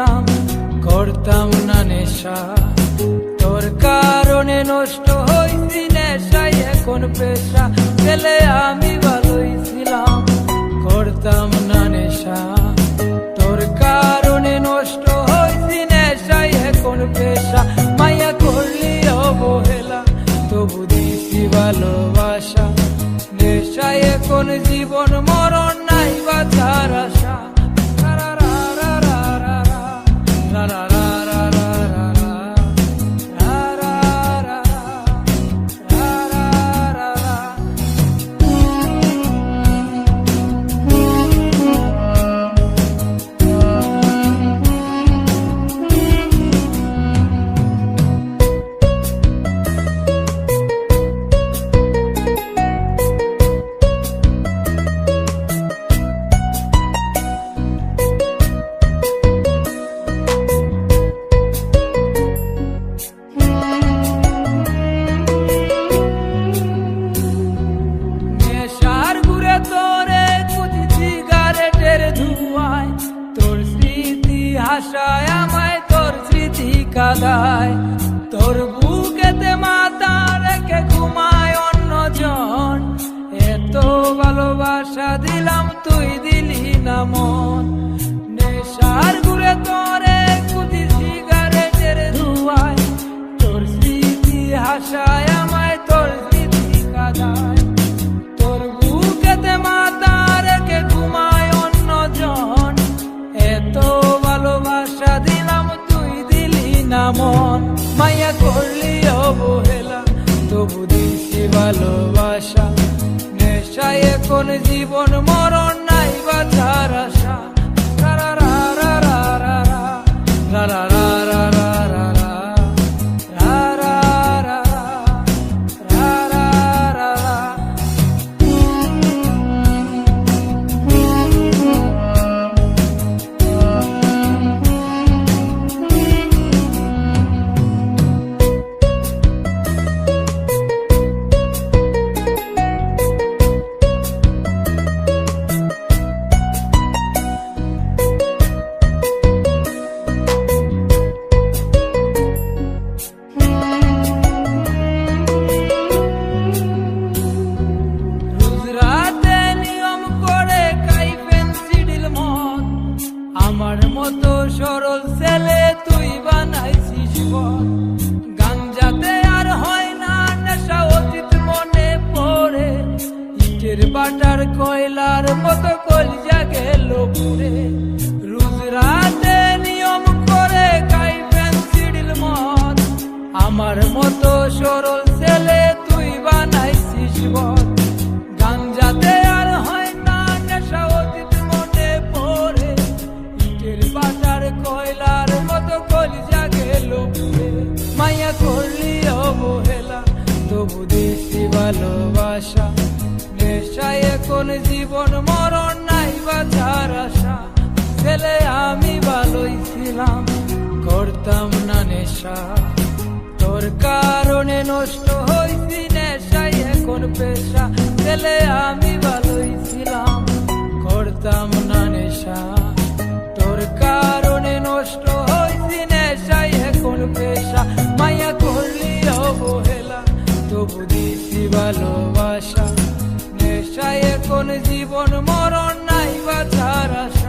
ছিলাম, করতাম না নেশা, তোর কারণে নষ্ট হইছি নেশায় এখন পেশা। ছেলে আমি ভালোই ছিলাম, করতাম না নেশা, তোর কারণে নষ্ট হইছি নেশায় এখন পেশা। মায়া করলি অবহেলা, তবু দিছি ভালোবাসা, নেশায় এখন জীবন মরণ নাই বাঁচার আশা। তোর স্মৃতি হাসায় আমায়, তোর স্মৃতি কাঁদায়, তোর বুকেতে মাথা রেখে ঘুমায় অন্যজন। এত ভালোবাসা দিলাম, তুই দিলি না মন। নেশার ঘুরে তোরে কুচি সিগারেটের ধুয়ায়, তোর স্মৃতি হাসায় আমায়, তোর স্মৃতি কাঁদায়, তোর বুকেতে মাথা রেখে ঘুমায় অন্যজন। এত ভালোবাসা দিলাম, তুই দিলি না মন। মায়া করলি অবহেলা, তবু দিছি ভালোবাসা, নেশায় এখন জীবন মরণ নাই বাঁচার আশা। আমার মতো সরল ছেলে তুই বানাইছিস বল, গাঞ্জাতে আর হয় না নেশা, অতীত মনে পড়ে, ইটের বাটার কয়লার মতো কলিজা গেল পুড়ে। রোজ রাতে নিয়ম করে খাই পেন্সিল মদ, আমার মতো সরল ছেলে তুই বানাইছিস বল, গাঞ্জাতে আর হয় না নেশা, অতীত মনে পড়ে, বাটার কয়লার মতো কলিজা গেল পুড়ে। মায়া করলি অবহেলা, তবু দিছি ভালোবাসা, নেশায় এখন জীবন মরণ নাই বাঁচার আশা। ছেলে আমি ভালোই ছিলাম, করতাম না নেশা, তোর কারণে নষ্ট হইছি নেশায় এখন পেশা। ছেলে আমি ভালোই ছিলাম, করতাম না নেশা, তোর কারণে নষ্ট হইছি নেশায় এখন পেশা। মায়া করলি অবহেলা, তবু দিছি ভালোবাসা, নেশায় এখন জীবন মরণ নাই বাঁচার আশা।